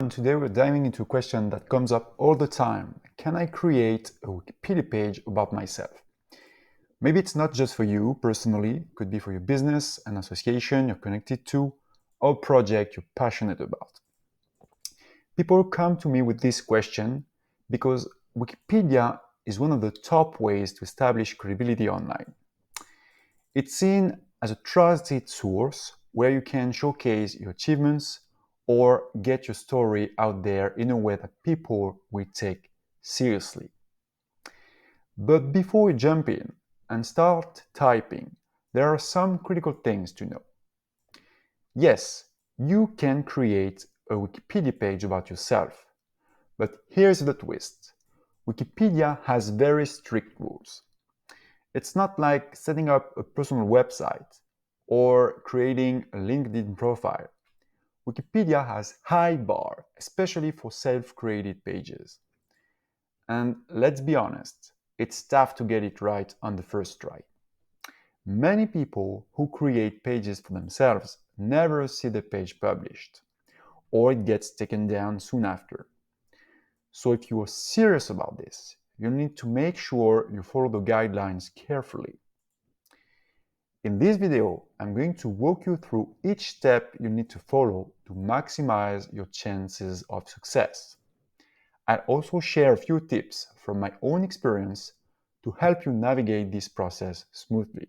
And today we're diving into a question that comes up all the time. Can I create a Wikipedia page about myself? Maybe it's not just for you personally, it could be for your business, an association you're connected to, or project you're passionate about. People come to me with this question because Wikipedia is one of the top ways to establish credibility online. It's seen as a trusted source where you can showcase your achievements or get your story out there in a way that people will take seriously. But before we jump in and start typing, there are some critical things to know. Yes, you can create a Wikipedia page about yourself, but here's the twist. Wikipedia has very strict rules. It's not like setting up a personal website or creating a LinkedIn profile. Wikipedia has high bar, especially for self-created pages. And let's be honest, it's tough to get it right on the first try. Many people who create pages for themselves never see the page published, or it gets taken down soon after. So if you are serious about this, you need to make sure you follow the guidelines carefully. In this video, I'm going to walk you through each step you need to follow to maximize your chances of success. I'll also share a few tips from my own experience to help you navigate this process smoothly.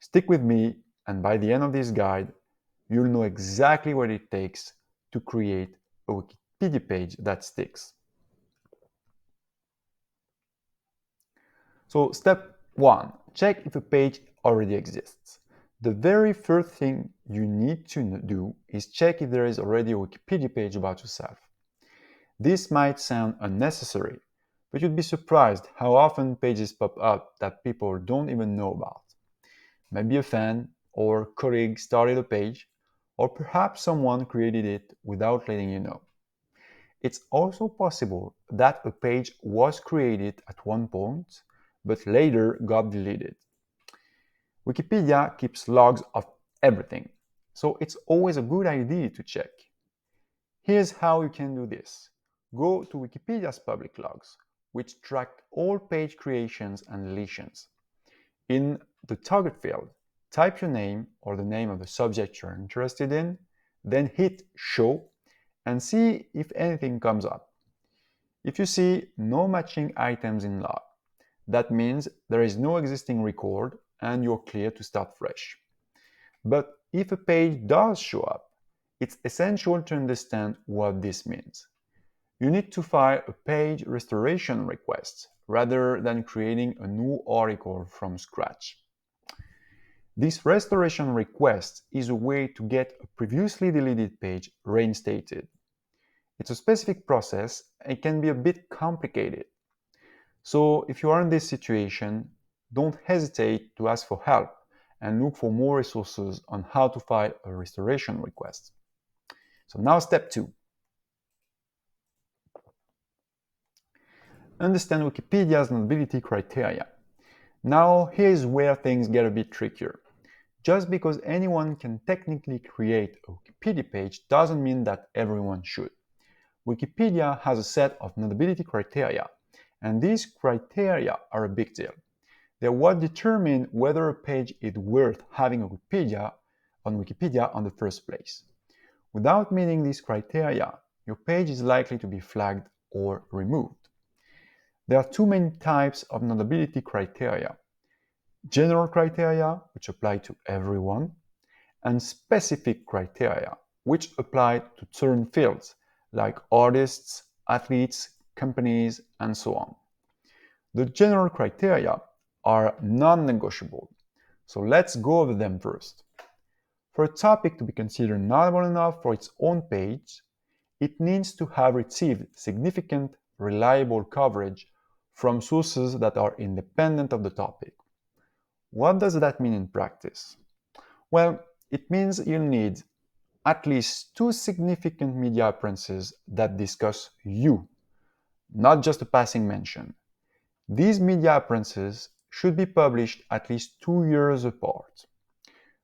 Stick with me, and by the end of this guide, you'll know exactly what it takes to create a Wikipedia page that sticks. So step 1, check if a page already exists. The very first thing you need to do is check if there is already a Wikipedia page about yourself. This might sound unnecessary, but you'd be surprised how often pages pop up that people don't even know about. Maybe a fan or colleague started a page, or perhaps someone created it without letting you know. It's also possible that a page was created at one point, but later got deleted. Wikipedia keeps logs of everything, so it's always a good idea to check. Here's how you can do this. Go to Wikipedia's public logs, which track all page creations and deletions. In the target field, type your name or the name of the subject you're interested in, then hit Show and see if anything comes up. If you see no matching items in log, that means there is no existing record and you're clear to start fresh. But if a page does show up, it's essential to understand what this means. You need to file a page restoration request rather than creating a new article from scratch. This restoration request is a way to get a previously deleted page reinstated. It's a specific process and can be a bit complicated. So if you are in this situation, don't hesitate to ask for help and look for more resources on how to file a restoration request. So now step 2. Understand Wikipedia's notability criteria. Now here's where things get a bit trickier. Just because anyone can technically create a Wikipedia page doesn't mean that everyone should. Wikipedia has a set of notability criteria, and these criteria are a big deal. They're what determine whether a page is worth having a Wikipedia on the first place. Without meeting these criteria, your page is likely to be flagged or removed. There are two main types of notability criteria: general criteria, which apply to everyone, and specific criteria, which apply to certain fields like artists, athletes, companies, and so on. The general criteria are non-negotiable, so let's go over them first. For a topic to be considered notable enough for its own page, it needs to have received significant, reliable coverage from sources that are independent of the topic. What does that mean in practice? Well, it means you'll need at least 2 significant media appearances that discuss you, not just a passing mention. These media appearances should be published at least 2 years apart.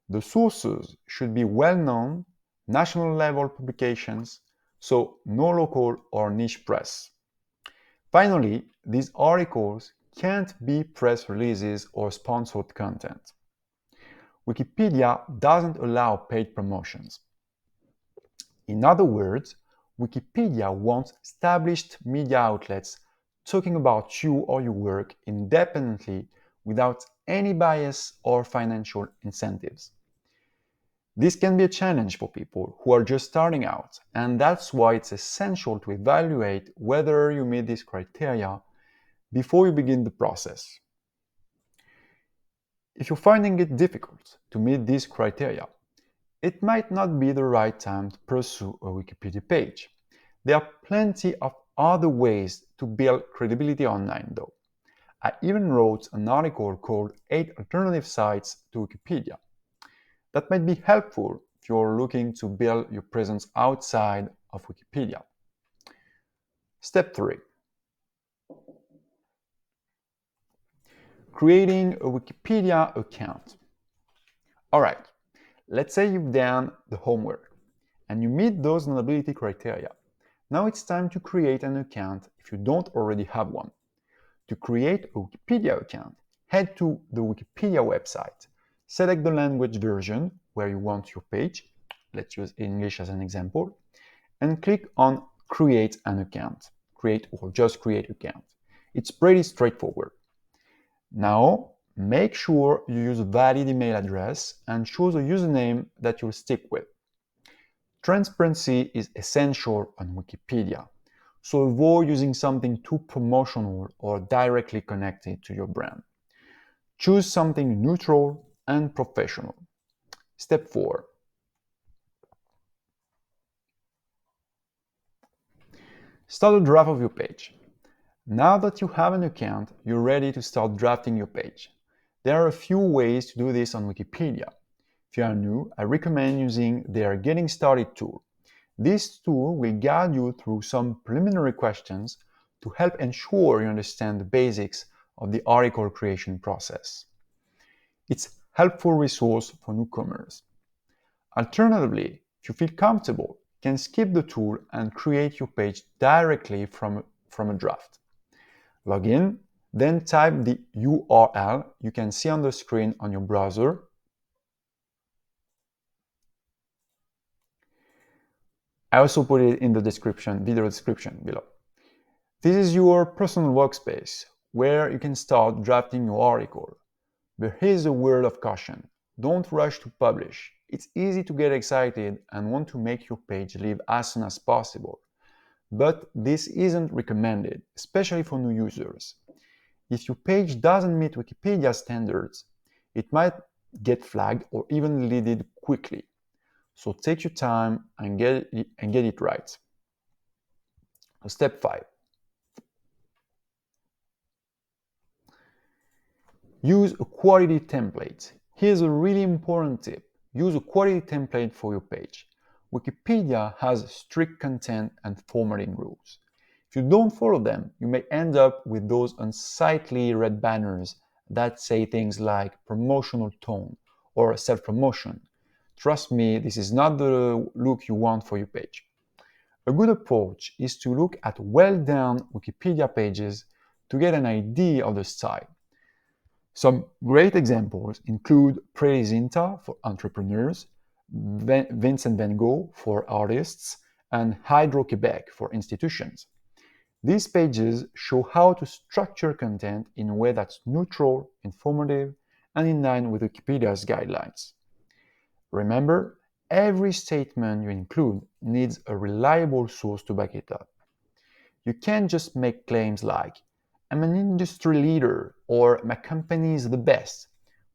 The sources should be well-known, national-level publications, so no local or niche press. Finally, these articles can't be press releases or sponsored content. Wikipedia doesn't allow paid promotions. In other words, Wikipedia wants established media outlets talking about you or your work independently without any bias or financial incentives. This can be a challenge for people who are just starting out, and that's why it's essential to evaluate whether you meet these criteria before you begin the process. If you're finding it difficult to meet these criteria, it might not be the right time to pursue a Wikipedia page. There are plenty of other ways to build credibility online, though. I even wrote an article called 8 Alternative Sites to Wikipedia. That might be helpful if you're looking to build your presence outside of Wikipedia. Step 3. Creating a Wikipedia account. Alright, let's say you've done the homework and you meet those notability criteria. Now it's time to create an account if you don't already have one. To create a Wikipedia account, head to the Wikipedia website. Select the language version where you want your page. Let's use English as an example. And click on Create an account. Create or just create account. It's pretty straightforward. Now, make sure you use a valid email address and choose a username that you'll stick with. Transparency is essential on Wikipedia, so avoid using something too promotional or directly connected to your brand. Choose something neutral and professional. Step 4. Start a draft of your page. Now that you have an account, you're ready to start drafting your page. There are a few ways to do this on Wikipedia. If you are new, I recommend using their Getting Started tool. This tool will guide you through some preliminary questions to help ensure you understand the basics of the article creation process. It's a helpful resource for newcomers. Alternatively, if you feel comfortable, you can skip the tool and create your page directly from a draft. Log in, then type the URL you can see on the screen on your browser. I also put it in the video description below. This is your personal workspace where you can start drafting your article. But here's a word of caution. Don't rush to publish. It's easy to get excited and want to make your page live as soon as possible. But this isn't recommended, especially for new users. If your page doesn't meet Wikipedia standards, it might get flagged or even deleted quickly. So take your time and get it right. Step 5. Use a quality template. Here's a really important tip. Use a quality template for your page. Wikipedia has strict content and formatting rules. If you don't follow them, you may end up with those unsightly red banners that say things like promotional tone or self-promotion. Trust me, this is not the look you want for your page. A good approach is to look at well-done Wikipedia pages to get an idea of the style. Some great examples include Pretty Zinta for entrepreneurs, Vincent Van Gogh for artists, and Hydro-Quebec for institutions. These pages show how to structure content in a way that's neutral, informative, and in line with Wikipedia's guidelines. Remember, every statement you include needs a reliable source to back it up. You can't just make claims like, I'm an industry leader or my company is the best.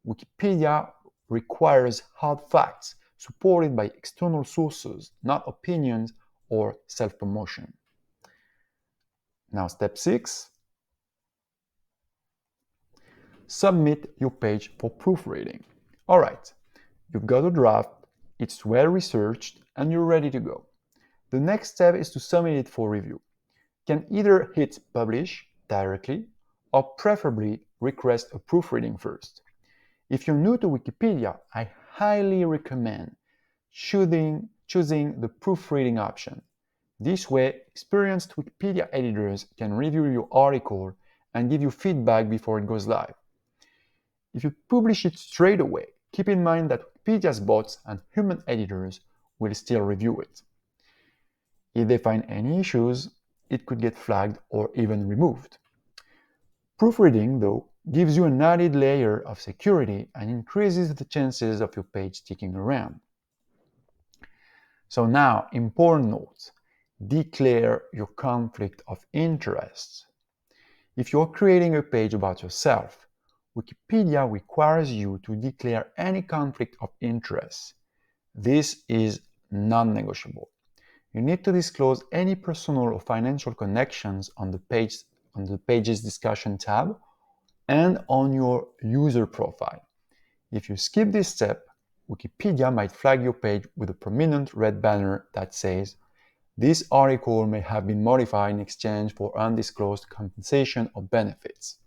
Wikipedia requires hard facts supported by external sources, not opinions or self-promotion. Now, step 6. Submit your page for proofreading. All right, you've got a draft, it's well researched, and you're ready to go. The next step is to submit it for review. You can either hit publish directly or preferably request a proofreading first. If you're new to Wikipedia, I highly recommend choosing the proofreading option. This way, experienced Wikipedia editors can review your article and give you feedback before it goes live. If you publish it straight away, keep in mind that Wikipedia's bots and human editors will still review it. If they find any issues, it could get flagged or even removed. Proofreading, though, gives you an added layer of security and increases the chances of your page sticking around. So now, important notes. Declare your conflict of interests. If you're creating a page about yourself, Wikipedia requires you to declare any conflict of interest. This is non-negotiable. You need to disclose any personal or financial connections on the page's discussion tab and on your user profile. If you skip this step, Wikipedia might flag your page with a prominent red banner that says, "This article may have been modified in exchange for undisclosed compensation or benefits."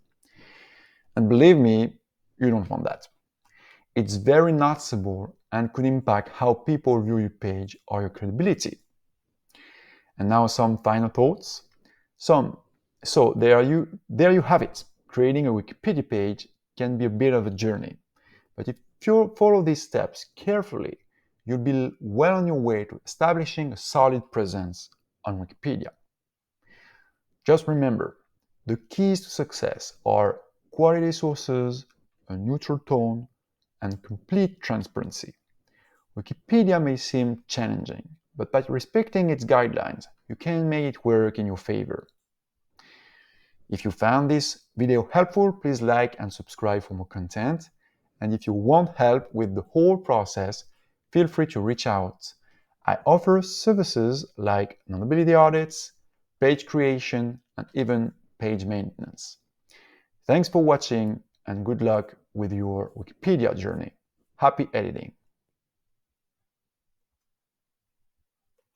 And believe me, you don't want that. It's very noticeable and could impact how people view your page or your credibility. And now some final thoughts. So there you have it. Creating a Wikipedia page can be a bit of a journey. But if you follow these steps carefully, you'll be well on your way to establishing a solid presence on Wikipedia. Just remember, the keys to success are quality sources, a neutral tone, and complete transparency. Wikipedia may seem challenging, but by respecting its guidelines, you can make it work in your favor. If you found this video helpful, please like and subscribe for more content. And if you want help with the whole process, feel free to reach out. I offer services like Notability audits, page creation, and even page maintenance. Thanks for watching and good luck with your Wikipedia journey. Happy editing!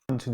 Today